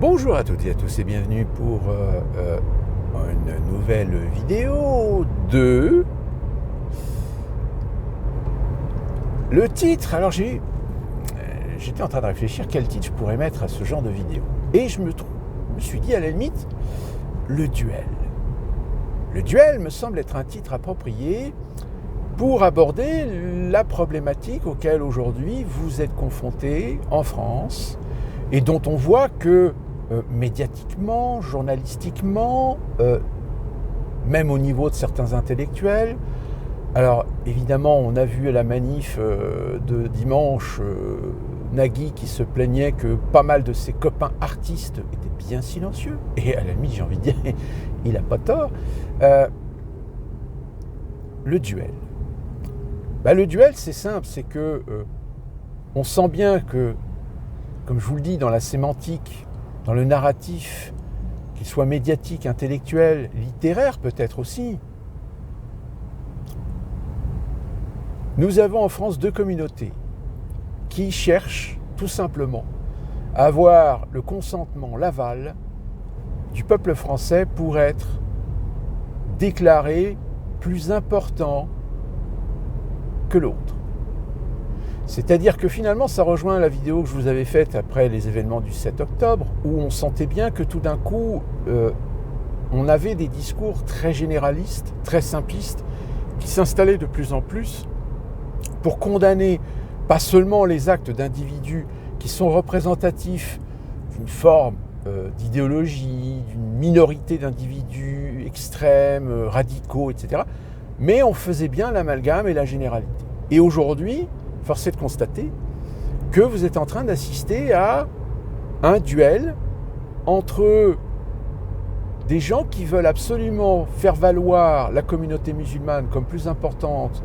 Bonjour à toutes et à tous et bienvenue pour une nouvelle vidéo de... Le titre, alors j'étais en train de réfléchir quel titre je pourrais mettre à ce genre de vidéo. Et je me suis dit à la limite, le duel. Le duel me semble être un titre approprié pour aborder la problématique auquel aujourd'hui vous êtes confrontés en France et dont on voit que médiatiquement, journalistiquement, même au niveau de certains intellectuels. Alors évidemment, on a vu à la manif de dimanche Nagui qui se plaignait que pas mal de ses copains artistes étaient bien silencieux. Et à la limite, j'ai envie de dire, il n'a pas tort. Le duel. Le duel, c'est simple, c'est que on sent bien que, comme je vous le dis, dans la sémantique, dans le narratif, qu'il soit médiatique, intellectuel, littéraire peut-être aussi, nous avons en France deux communautés qui cherchent tout simplement à avoir le consentement, l'aval du peuple français pour être déclaré plus important que l'autre. C'est-à-dire que finalement, ça rejoint la vidéo que je vous avais faite après les événements du 7 octobre, où on sentait bien que tout d'un coup, on avait des discours très généralistes, très simplistes, qui s'installaient de plus en plus pour condamner pas seulement les actes d'individus qui sont représentatifs d'une forme d'idéologie, d'une minorité d'individus extrêmes, radicaux, etc., mais on faisait bien l'amalgame et la généralité. Et aujourd'hui, force est de constater que vous êtes en train d'assister à un duel entre des gens qui veulent absolument faire valoir la communauté musulmane comme plus importante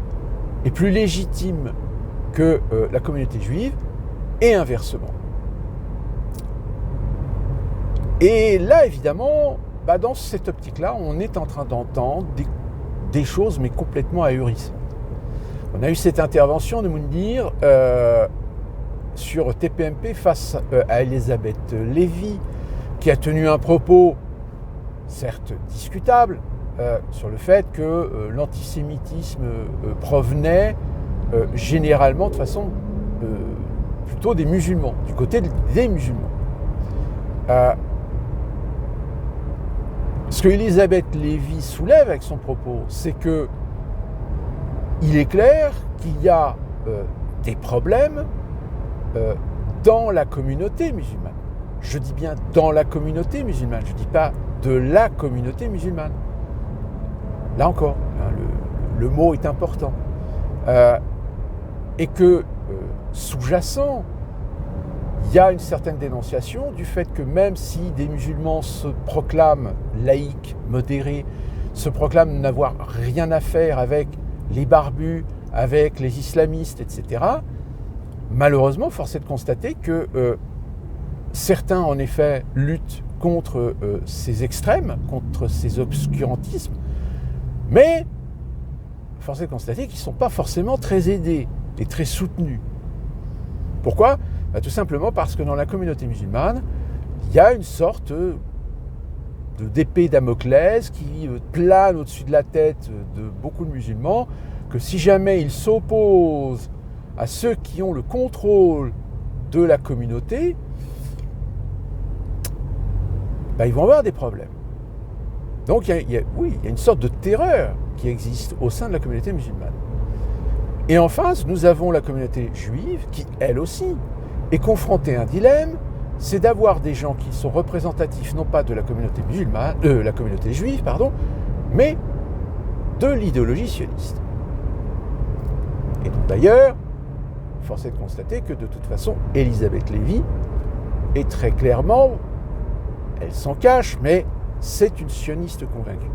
et plus légitime que la communauté juive, et inversement. Et là, évidemment, dans cette optique-là, on est en train d'entendre des choses, mais complètement ahurissantes. On a eu cette intervention de Moundir sur TPMP face à Elisabeth Lévy, qui a tenu un propos, certes discutable, sur le fait que l'antisémitisme provenait généralement de façon plutôt des musulmans, du côté des musulmans. Ce que Elisabeth Lévy soulève avec son propos, c'est que il est clair qu'il y a des problèmes dans la communauté musulmane. Je dis bien dans la communauté musulmane, je ne dis pas de la communauté musulmane. Là encore, le mot est important. Et que sous-jacent, il y a une certaine dénonciation du fait que même si des musulmans se proclament laïcs, modérés, se proclament n'avoir rien à faire avec les barbus, avec les islamistes, etc., malheureusement, force est de constater que certains, en effet, luttent contre ces extrêmes, contre ces obscurantismes, mais force est de constater qu'ils ne sont pas forcément très aidés et très soutenus. Pourquoi ? Tout simplement parce que dans la communauté musulmane, il y a une sorte d'épée Damoclès qui plane au-dessus de la tête de beaucoup de musulmans, que si jamais ils s'opposent à ceux qui ont le contrôle de la communauté, ils vont avoir des problèmes. Donc il y a une sorte de terreur qui existe au sein de la communauté musulmane. Et en face, nous avons la communauté juive qui, elle aussi, est confrontée à un dilemme, c'est d'avoir des gens qui sont représentatifs non pas de la communauté musulmane, la communauté juive, mais de l'idéologie sioniste. Et donc d'ailleurs, force est de constater que de toute façon, Elisabeth Lévy est très clairement, elle s'en cache, mais c'est une sioniste convaincue.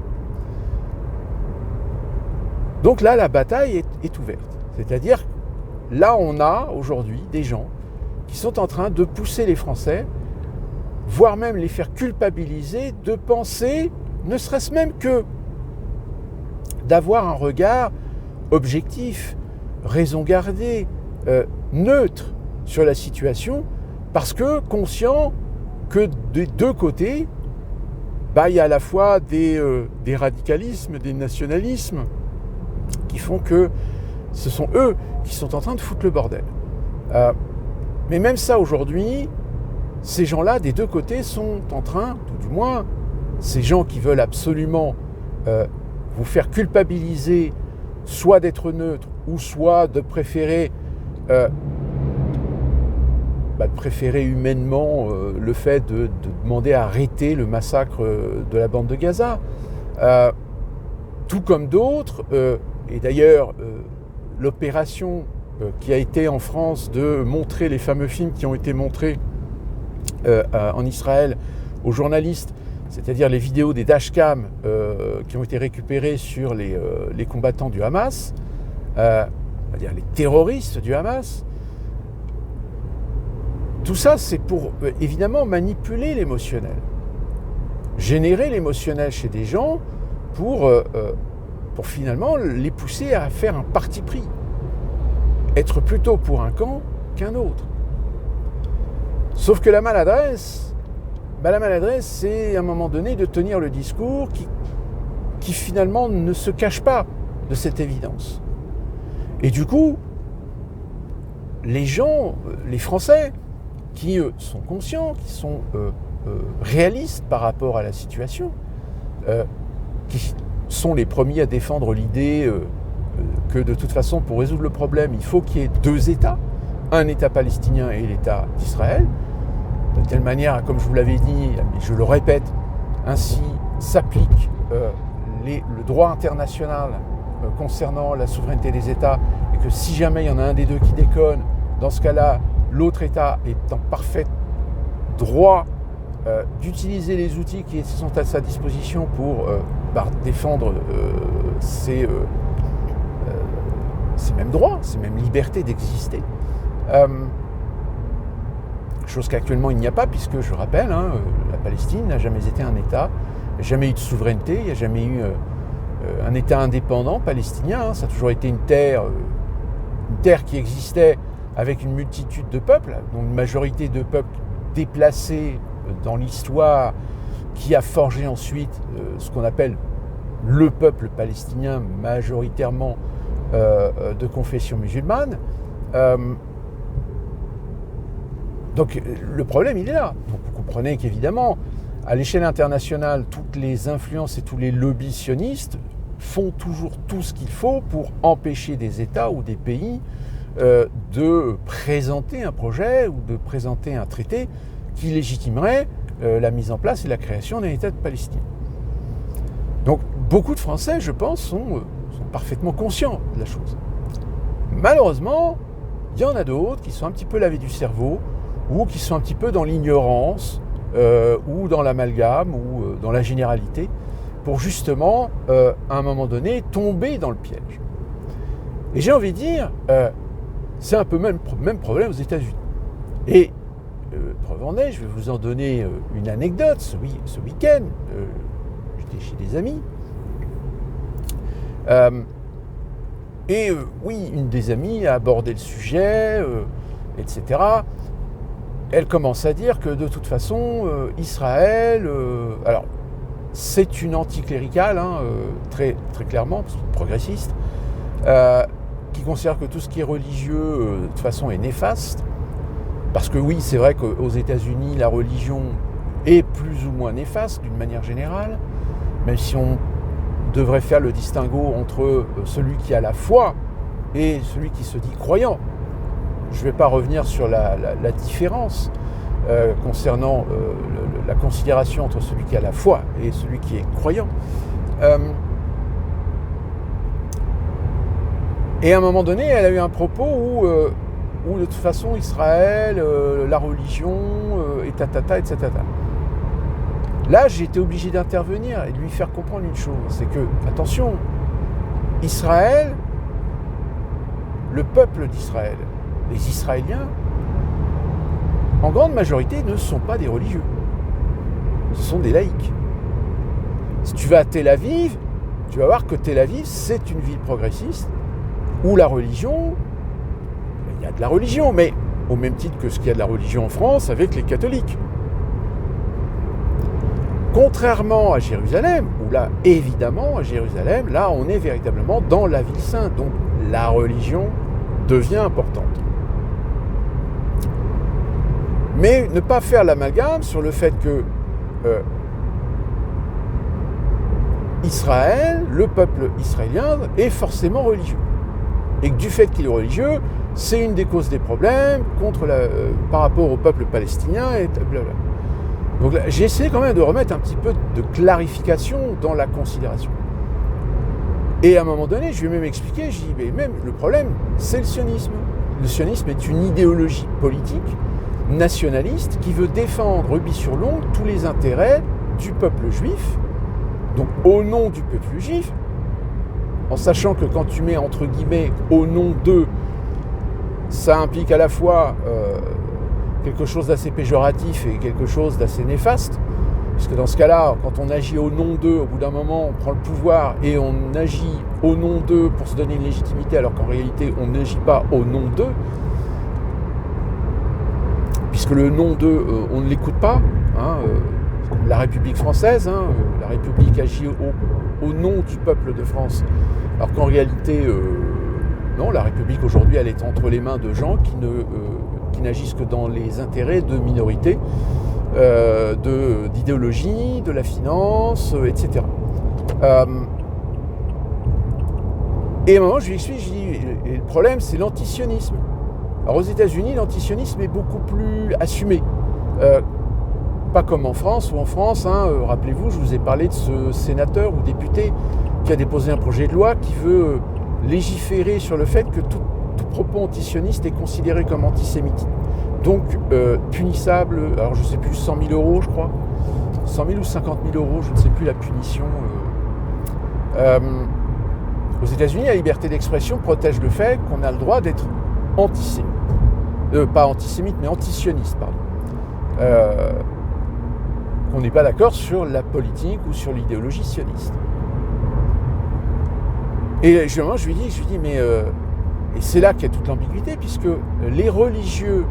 Donc là, la bataille est ouverte. C'est-à-dire, là, on a aujourd'hui des gens qui sont en train de pousser les Français, voire même les faire culpabiliser, de penser, ne serait-ce même que d'avoir un regard objectif, raison gardée, neutre sur la situation, parce que conscient que des deux côtés, il y a à la fois des radicalismes, des nationalismes, qui font que ce sont eux qui sont en train de foutre le bordel. Mais même ça, aujourd'hui, ces gens-là, des deux côtés, sont en train, tout du moins, ces gens qui veulent absolument vous faire culpabiliser, soit d'être neutre, ou soit de préférer humainement le fait de demander à arrêter le massacre de la bande de Gaza. Tout comme d'autres, et d'ailleurs l'opération qui a été en France de montrer les fameux films qui ont été montrés en Israël aux journalistes, c'est-à-dire les vidéos des dashcams qui ont été récupérées sur les combattants du Hamas, on va dire les terroristes du Hamas. Tout ça, c'est pour évidemment manipuler l'émotionnel, générer l'émotionnel chez des gens pour finalement les pousser à faire un parti pris, être plutôt pour un camp qu'un autre. Sauf que la maladresse, c'est à un moment donné de tenir le discours qui finalement ne se cache pas de cette évidence. Et du coup, les gens, les Français, qui sont conscients, qui sont réalistes par rapport à la situation, qui sont les premiers à défendre l'idée que de toute façon, pour résoudre le problème, il faut qu'il y ait deux États, un État palestinien et l'État d'Israël, de telle manière, comme je vous l'avais dit, et je le répète, ainsi s'applique le droit international concernant la souveraineté des États, et que si jamais il y en a un des deux qui déconne, dans ce cas-là, l'autre État est en parfait droit d'utiliser les outils qui sont à sa disposition pour défendre ses mêmes droits, ses mêmes libertés d'exister. Chose qu'actuellement il n'y a pas, puisque, je rappelle, la Palestine n'a jamais été un État, il n'y a jamais eu de souveraineté, il n'y a jamais eu un État indépendant palestinien, ça a toujours été une terre qui existait avec une multitude de peuples, dont une majorité de peuples déplacés dans l'histoire, qui a forgé ensuite ce qu'on appelle le peuple palestinien, majoritairement de confession musulmane. Donc le problème, il est là. Donc vous comprenez qu'évidemment, à l'échelle internationale, toutes les influences et tous les lobbies sionistes font toujours tout ce qu'il faut pour empêcher des États ou des pays de présenter un projet ou de présenter un traité qui légitimerait la mise en place et la création d'un État palestinien. Donc beaucoup de Français, je pense, sont parfaitement conscients de la chose. Malheureusement, il y en a d'autres qui sont un petit peu lavés du cerveau, ou qui sont un petit peu dans l'ignorance, ou dans l'amalgame, ou dans la généralité, pour justement, à un moment donné, tomber dans le piège. Et j'ai envie de dire, c'est un peu même problème aux États-Unis. Et preuve en est, je vais vous en donner une anecdote. Ce week-end, j'étais chez des amis. Oui, une des amies a abordé le sujet, etc. Elle commence à dire que de toute façon, Israël, alors c'est une anticléricale, très, très clairement, progressiste, qui considère que tout ce qui est religieux, de toute façon, est néfaste. Parce que oui, c'est vrai qu'aux États-Unis, la religion est plus ou moins néfaste, d'une manière générale, même si on devrait faire le distinguo entre celui qui a la foi et celui qui se dit croyant. Je ne vais pas revenir sur la différence concernant la considération entre celui qui a la foi et celui qui est croyant. Et à un moment donné, elle a eu un propos où de toute façon, Israël, la religion, et tatata, etc. Là, j'ai été obligé d'intervenir et de lui faire comprendre une chose, c'est que, attention, Israël, le peuple d'Israël, les Israéliens, en grande majorité, ne sont pas des religieux. Ce sont des laïcs. Si tu vas à Tel Aviv, tu vas voir que Tel Aviv, c'est une ville progressiste où la religion, il y a de la religion, mais au même titre que ce qu'il y a de la religion en France avec les catholiques. Contrairement à Jérusalem, où là, évidemment, à Jérusalem, là, on est véritablement dans la ville sainte. Donc, la religion devient importante. Mais ne pas faire l'amalgame sur le fait que Israël, le peuple israélien, est forcément religieux. Et que du fait qu'il est religieux, c'est une des causes des problèmes par rapport au peuple palestinien, et blablabla. Donc là, j'essaie quand même de remettre un petit peu de clarification dans la considération. Et à un moment donné, je vais même expliquer, je dis, mais même le problème, c'est le sionisme. Le sionisme est une idéologie politique, nationaliste, qui veut défendre, rubis sur l'ongle, tous les intérêts du peuple juif, donc au nom du peuple juif, en sachant que quand tu mets entre guillemets « au nom d'eux », ça implique à la fois quelque chose d'assez péjoratif et quelque chose d'assez néfaste, puisque dans ce cas-là, quand on agit au nom d'eux, au bout d'un moment, on prend le pouvoir et on agit au nom d'eux pour se donner une légitimité, alors qu'en réalité, on n'agit pas au nom d'eux, puisque le nom d'eux, on ne l'écoute pas, hein, la République française, hein, la République agit au nom du peuple de France, alors qu'en réalité, non, la République aujourd'hui, elle est entre les mains de gens qui n'agissent que dans les intérêts de minorités, d'idéologie, de la finance, etc. Et à un moment, je lui explique, je dis, et le problème, c'est l'antisionisme. Alors aux États-Unis, l'antisionisme est beaucoup plus assumé. Pas comme en France, où en France, hein, rappelez-vous, je vous ai parlé de ce sénateur ou député qui a déposé un projet de loi qui veut légiférer sur le fait que tout propos antisioniste est considéré comme antisémite. Donc punissable, alors je ne sais plus, 100 000 euros, je crois, 100 000 ou 50 000 euros, je ne sais plus la punition. Aux États-Unis, la liberté d'expression protège le fait qu'on a le droit d'être antisémite. Pas antisémite, mais antisioniste, pardon. Qu'on n'est pas d'accord sur la politique ou sur l'idéologie sioniste. Et justement, je lui dis, mais et c'est là qu'il y a toute l'ambiguïté, puisque les religieux,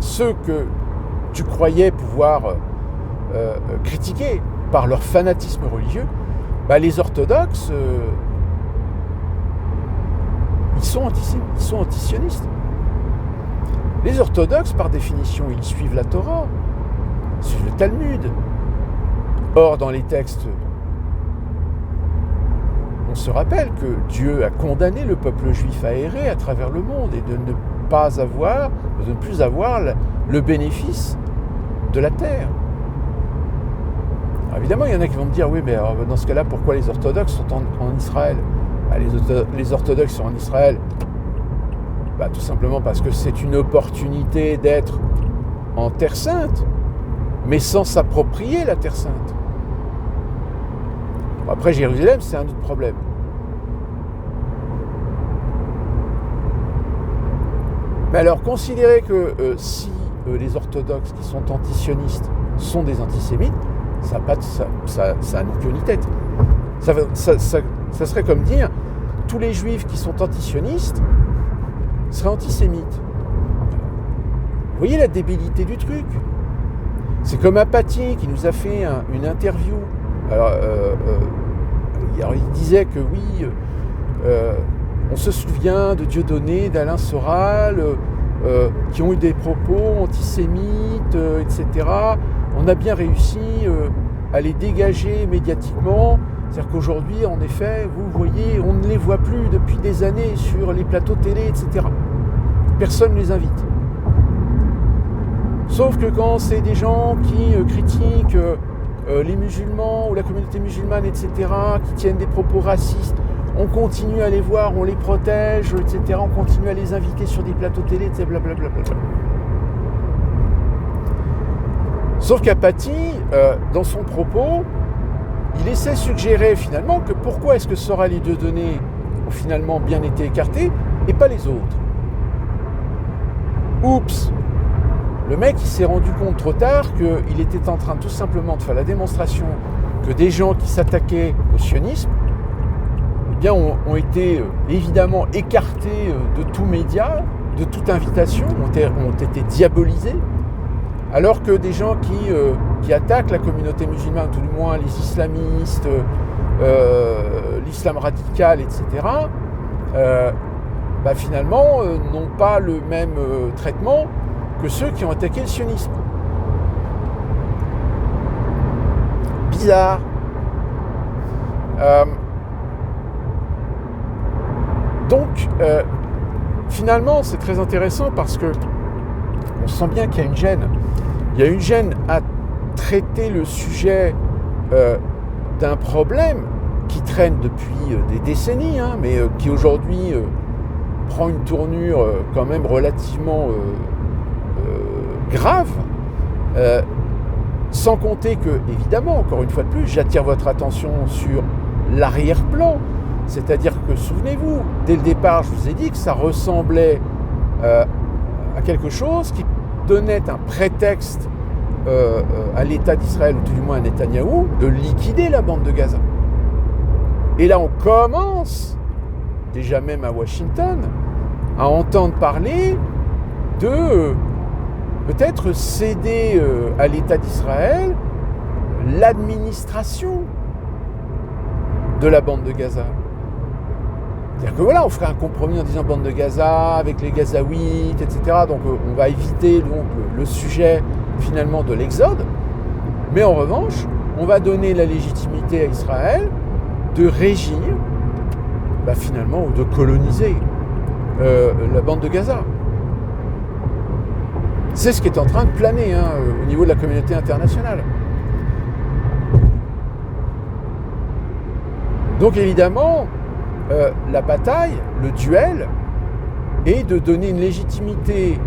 ceux que tu croyais pouvoir critiquer par leur fanatisme religieux, bah, les orthodoxes, ils sont antisionistes. Les orthodoxes, par définition, ils suivent la Torah, ils suivent le Talmud. Or, dans les textes, on se rappelle que Dieu a condamné le peuple juif à errer à travers le monde et de ne plus avoir le bénéfice de la terre. Alors évidemment, il y en a qui vont me dire, oui, mais alors, dans ce cas-là, pourquoi les orthodoxes sont en Israël ? Bah, les orthodoxes sont en Israël, bah, tout simplement parce que c'est une opportunité d'être en Terre Sainte, mais sans s'approprier la Terre Sainte. Bon, après, Jérusalem, c'est un autre problème. Mais alors, considérer que si les orthodoxes qui sont antisionistes sont des antisémites, ça n'a ni queue ni tête. Ça serait comme dire, tous les juifs qui sont antisionistes seraient antisémites. Vous voyez la débilité du truc ? C'est comme Apathy qui nous a fait une interview. Alors, il disait que oui, on se souvient de Dieudonné, d'Alain Soral, qui ont eu des propos antisémites, etc. On a bien réussi à les dégager médiatiquement. C'est-à-dire qu'aujourd'hui, en effet, vous voyez, on ne les voit plus depuis des années sur les plateaux télé, etc. Personne ne les invite. Sauf que quand c'est des gens qui critiquent les musulmans ou la communauté musulmane, etc., qui tiennent des propos racistes, on continue à les voir, on les protège, etc., on continue à les inviter sur des plateaux télé, etc., blablabla. Sauf qu'Apathy, dans son propos, il essaie suggérer finalement que pourquoi est-ce que Soral et Dieudonné ont finalement bien été écartés et pas les autres. Oups! Le mec, il s'est rendu compte trop tard qu'il était en train tout simplement de faire la démonstration que des gens qui s'attaquaient au sionisme, eh bien, ont été évidemment écartés de tout média, de toute invitation, ont été diabolisés, Alors que des gens qui attaquent la communauté musulmane, tout du moins les islamistes, l'islam radical, etc., finalement n'ont pas le même traitement que ceux qui ont attaqué le sionisme. Bizarre. Donc, finalement, c'est très intéressant parce que on sent bien qu'il y a une gêne. Il y a une gêne à traiter le sujet d'un problème qui traîne depuis des décennies, mais qui aujourd'hui prend une tournure quand même relativement grave, sans compter que, évidemment, encore une fois de plus, j'attire votre attention sur l'arrière-plan, c'est-à-dire que, souvenez-vous, dès le départ, je vous ai dit que ça ressemblait à quelque chose qui donnait un prétexte à l'État d'Israël, ou tout du moins à Netanyahou, de liquider la bande de Gaza. Et là, on commence, déjà même à Washington, à entendre parler de peut-être céder à l'État d'Israël l'administration de la bande de Gaza. C'est-à-dire que voilà, on ferait un compromis en disant bande de Gaza avec les Gazaouites, etc. Donc on va éviter donc le sujet finalement de l'exode. Mais en revanche, on va donner la légitimité à Israël de régir, finalement, ou de coloniser la bande de Gaza. C'est ce qui est en train de planer au niveau de la communauté internationale. Donc évidemment, la bataille, le duel, est de donner une légitimité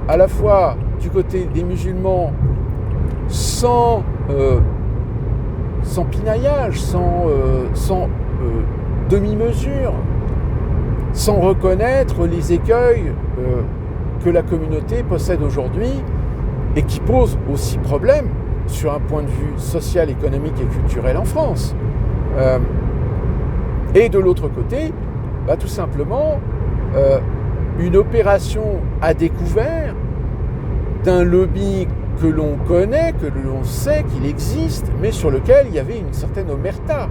à la fois du côté des musulmans sans pinaillage, sans demi-mesure, sans reconnaître les écueils que la communauté possède aujourd'hui et qui posent aussi problème sur un point de vue social, économique et culturel en France. Et de l'autre côté, tout simplement, une opération à découvert d'un lobby que l'on connaît, que l'on sait qu'il existe, mais sur lequel il y avait une certaine omerta.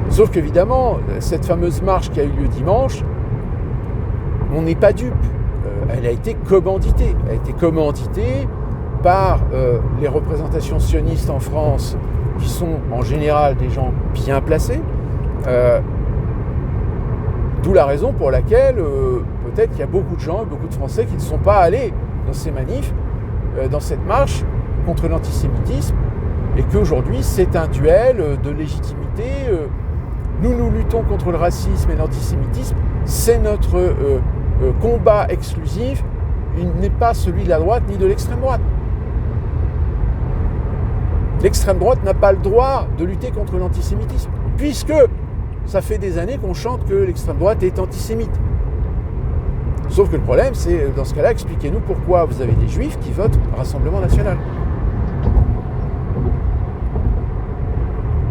Sauf qu'évidemment, cette fameuse marche qui a eu lieu dimanche, on n'est pas dupe. Elle a été commanditée. Elle a été commanditée par les représentations sionistes en France, qui sont en général des gens bien placés. D'où la raison pour laquelle peut-être qu'il y a beaucoup de gens, beaucoup de Français qui ne sont pas allés dans ces manifs, dans cette marche contre l'antisémitisme, et qu'aujourd'hui c'est un duel de légitimité. Nous luttons contre le racisme et l'antisémitisme, c'est notre combat exclusif, il n'est pas celui de la droite ni de l'extrême droite. L'extrême droite n'a pas le droit de lutter contre l'antisémitisme, puisque ça fait des années qu'on chante que l'extrême droite est antisémite. Sauf que le problème, c'est, dans ce cas-là, expliquez-nous pourquoi vous avez des juifs qui votent Rassemblement National.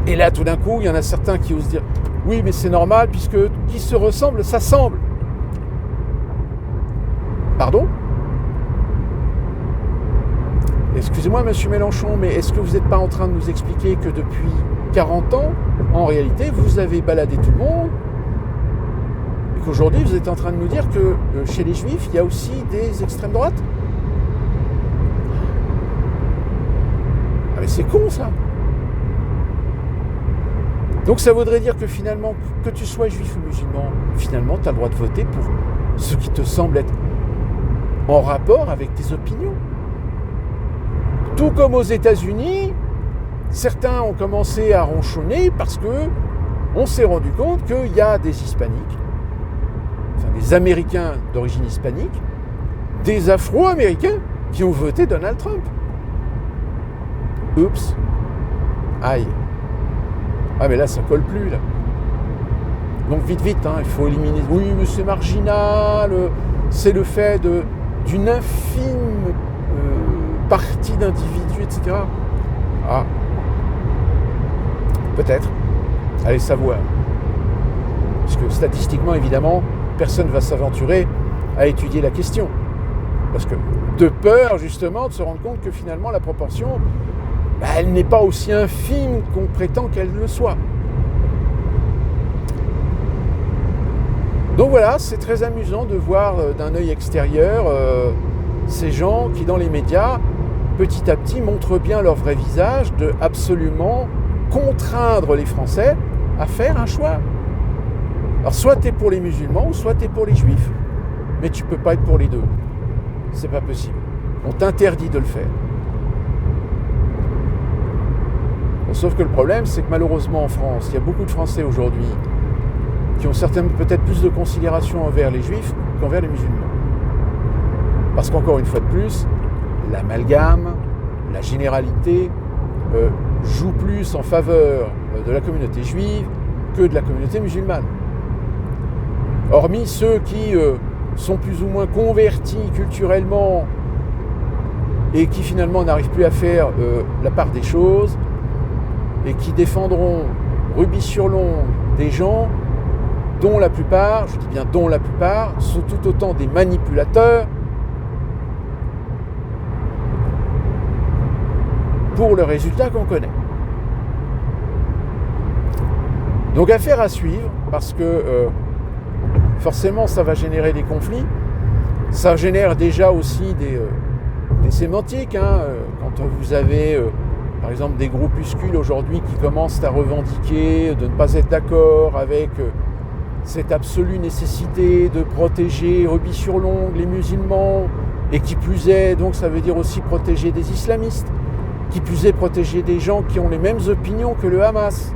Et là, tout d'un coup, il y en a certains qui osent dire « Oui, mais c'est normal, puisque qui se ressemble, s'assemble. » Pardon ? Excusez-moi, monsieur Mélenchon, mais est-ce que vous n'êtes pas en train de nous expliquer que depuis 40 ans, en réalité, vous avez baladé tout le monde et qu'aujourd'hui, vous êtes en train de nous dire que chez les juifs, il y a aussi des extrêmes droites ? Ah mais c'est con, ça. Donc ça voudrait dire que finalement, que tu sois juif ou musulman, finalement, tu as le droit de voter pour ce qui te semble être en rapport avec tes opinions. Tout comme aux États-Unis, certains ont commencé à ronchonner parce que on s'est rendu compte qu'il y a des hispaniques, enfin des Américains d'origine hispanique, des Afro-Américains qui ont voté Donald Trump. Oups. Aïe. Ah mais là ça colle plus là. Donc vite, il faut éliminer. Oui mais c'est marginal, c'est le fait d'une infime partie d'individus, etc. Ah. Peut-être. Allez savoir. Parce que statistiquement, évidemment, personne ne va s'aventurer à étudier la question. Parce que de peur justement de se rendre compte que finalement la proportion, elle n'est pas aussi infime qu'on prétend qu'elle le soit. Donc voilà, c'est très amusant de voir d'un œil extérieur ces gens qui dans les médias, petit à petit, montrent bien leur vrai visage de absolument contraindre les Français à faire un choix. Alors soit tu es pour les musulmans ou soit tu es pour les juifs. Mais tu ne peux pas être pour les deux. C'est pas possible. On t'interdit de le faire. Bon, sauf que le problème, c'est que malheureusement en France, il y a beaucoup de Français aujourd'hui qui ont certainement peut-être plus de considération envers les juifs qu'envers les musulmans. Parce qu'encore une fois de plus, l'amalgame, la généralité joue plus en faveur de la communauté juive que de la communauté musulmane. Hormis ceux qui sont plus ou moins convertis culturellement et qui finalement n'arrivent plus à faire la part des choses et qui défendront rubis sur l'ongle des gens dont la plupart, je dis bien dont la plupart, sont tout autant des manipulateurs pour le résultat qu'on connaît. Donc affaire à suivre, parce que forcément ça va générer des conflits, ça génère déjà aussi des sémantiques, quand vous avez par exemple des groupuscules aujourd'hui qui commencent à revendiquer de ne pas être d'accord avec cette absolue nécessité de protéger rubis sur l'ongle les musulmans, et qui plus est, donc ça veut dire aussi protéger des islamistes, qui plus est protéger des gens qui ont les mêmes opinions que le Hamas.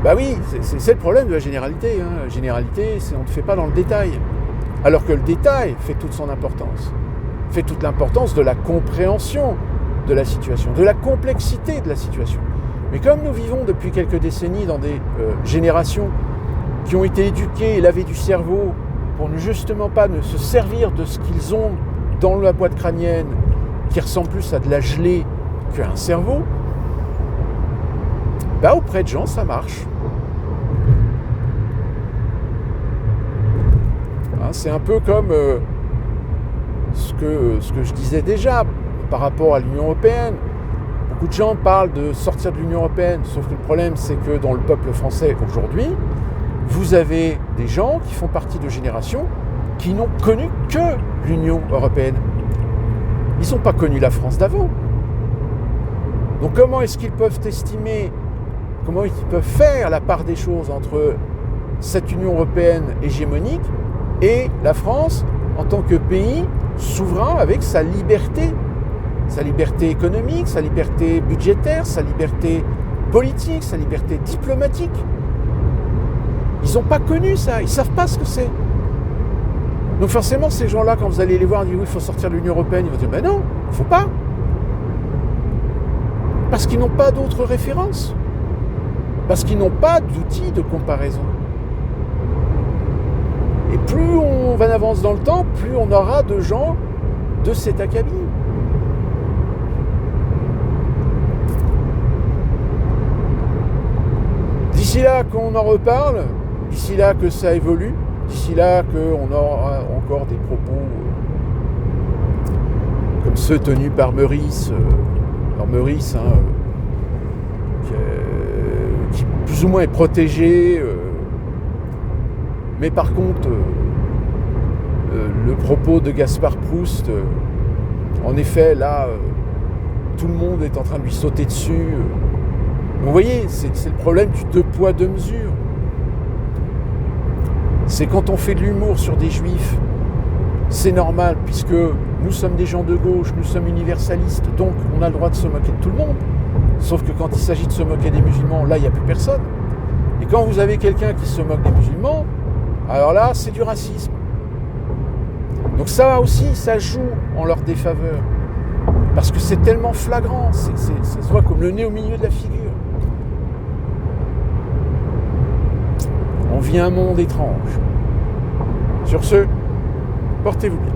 Bah oui, c'est le problème de la généralité. La généralité, on ne fait pas dans le détail. Alors que le détail fait toute son importance. Fait toute l'importance de la compréhension de la situation, de la complexité de la situation. Mais comme nous vivons depuis quelques décennies dans des générations qui ont été éduquées et lavées du cerveau pour ne justement pas ne se servir de ce qu'ils ont dans la boîte crânienne, qui ressemble plus à de la gelée qu'à un cerveau, bah auprès de gens ça marche. C'est un peu comme ce que je disais déjà par rapport à l'Union européenne. Beaucoup de gens parlent de sortir de l'Union européenne, sauf que le problème c'est que dans le peuple français aujourd'hui, vous avez des gens qui font partie de générations qui n'ont connu que l'Union européenne. Ils n'ont pas connu la France d'avant. Donc comment est-ce qu'ils peuvent estimer, comment ils peuvent faire la part des choses entre cette Union européenne hégémonique et la France en tant que pays souverain avec sa liberté économique, sa liberté budgétaire, sa liberté politique, sa liberté diplomatique. Ils n'ont pas connu ça, ils ne savent pas ce que c'est. Donc forcément, ces gens-là, quand vous allez les voir, ils disent oui, il faut sortir de l'Union européenne, ils vont dire mais non, il ne faut pas. Parce qu'ils n'ont pas d'autres références. Parce qu'ils n'ont pas d'outils de comparaison. Et plus on va avance dans le temps, plus on aura de gens de cet acabit. D'ici là qu'on en reparle, d'ici là que ça évolue, d'ici là qu'on aura encore des propos comme ceux tenus par Meurice, qui plus ou moins est protégé, mais par contre le propos de Gaspard Proust, en effet là tout le monde est en train de lui sauter dessus. Vous voyez, c'est le problème du deux poids deux mesures. C'est quand on fait de l'humour sur des juifs, c'est normal puisque nous sommes des gens de gauche, nous sommes universalistes, donc on a le droit de se moquer de tout le monde. Sauf que quand il s'agit de se moquer des musulmans, là il n'y a plus personne. Et quand vous avez quelqu'un qui se moque des musulmans, alors là c'est du racisme. Donc ça aussi, ça joue en leur défaveur. Parce que c'est tellement flagrant, ça se voit comme le nez au milieu de la figure. On vit un monde étrange. Sur ce, portez-vous bien.